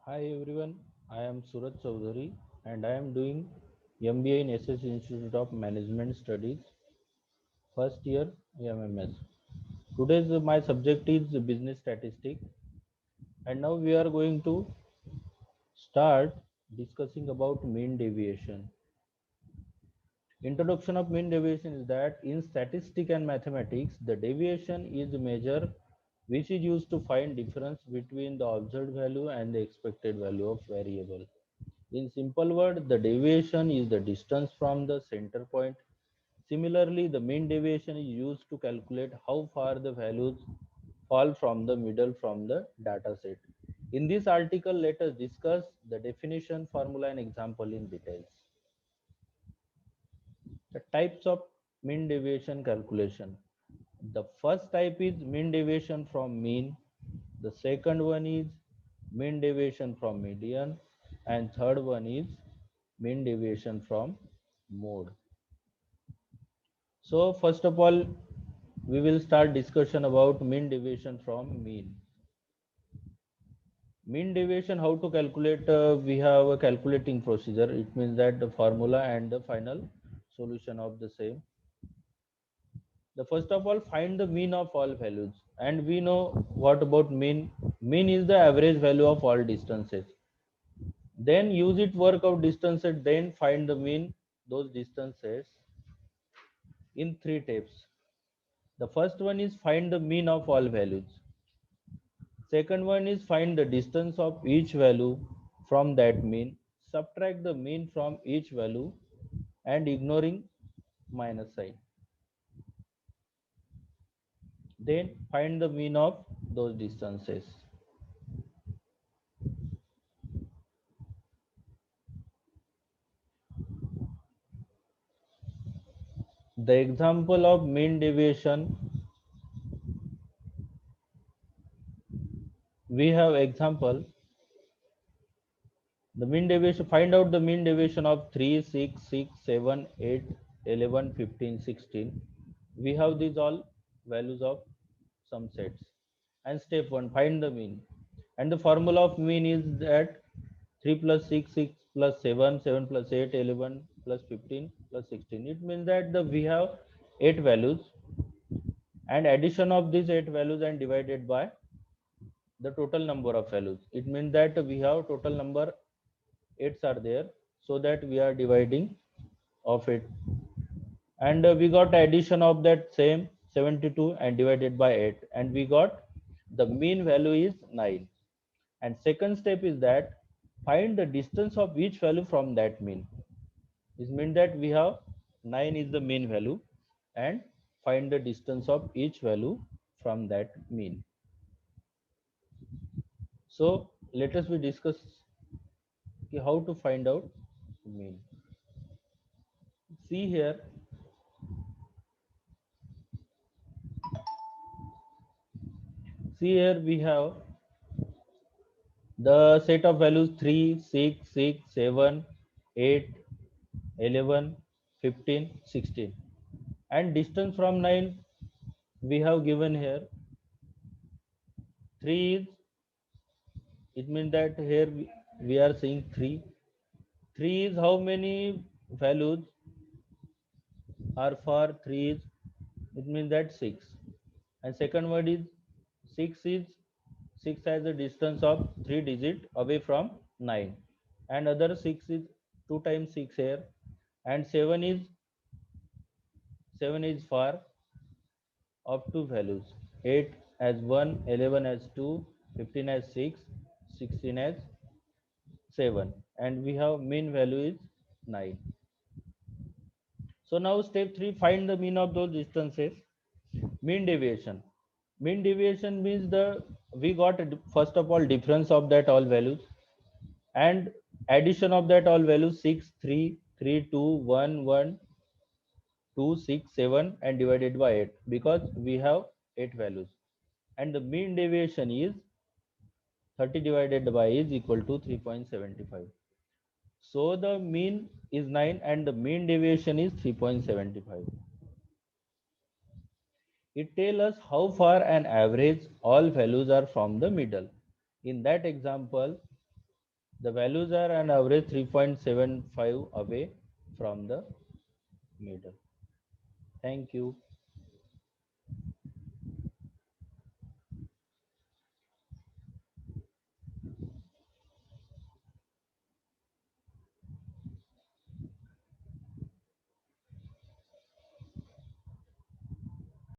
Hi everyone, I am Suraj Chaudhary and I am doing MBA in SS Institute of Management Studies, first year MMS. Today's my subject is business statistics and now we are going to start discussing about mean deviation. Introduction of mean deviation is that in statistics and mathematics, the deviation is a measure which is used to find difference between the observed value and the expected value of variable. In simple word, the deviation is the distance from the center point. Similarly, the mean deviation is used to calculate how far the values fall from the middle from the data set. In this article, let us discuss the definition, formula and example in details. The types of mean deviation calculation. The first type is mean deviation from mean. The second one is mean deviation from median. And third one is mean deviation from mode. So first of all, we will start discussion about mean deviation from mean. Mean deviation, how to calculate? We have a calculating procedure. It means that the formula and the final solution of the same. The first of all, find the mean of all values. And we know what about mean. Mean is the average value of all distances. Then use it work out distances. Then find the mean those distances in three steps. The first one is find the mean of all values. Second one is find the distance of each value from that mean. Subtract the mean from each value and ignoring minus sign. Then find the mean of those distances. The example of mean deviation, we have example. The mean deviation, find out the mean deviation of 3, 6, 6, 7, 8, 11, 15, 16. We have these all values of some sets. And step 1, find the mean. And the formula of mean is that 3 plus 6, 6 plus 7, 7 plus 8, 11 plus 15 plus 16. It means that we have 8 values and addition of these 8 values and divided by the total number of values. It means that we have total number 8s are there, so that we are dividing of it, and we got addition of that same 72 and divided by 8, and we got the mean value is 9. And second step is that find the distance of each value from that mean. This means that we have 9 is the mean value and find the distance of each value from that mean. So let us we discuss how to find out mean. See here, we have the set of values 3, 6, 6, 7, 8, 11, 15, 16, and distance from 9 we have given here 3 is, it means that here we are seeing 3. 3 is how many values are for 3 is, it means that 6. And second word is 6 is, 6 has a distance of 3 digit away from 9, and other 6 is 2 times 6 here, and 7 is for of two values, 8 as 1, 11 as 2, 15 as 6, 16 as 7, and we have mean value is 9. So now step 3, find the mean of those distances. Mean deviation. Mean deviation means we got first of all difference of that all values and addition of that all values 6, 3, 3, 2, 1, 1, 2, 6, 7, and divided by 8, because we have 8 values, and the mean deviation is 30 divided by is equal to 3.75. So the mean is 9 and the mean deviation is 3.75. It tells us how far an average all values are from the middle. In that example, The values are an average 3.75 away from the middle. Thank you.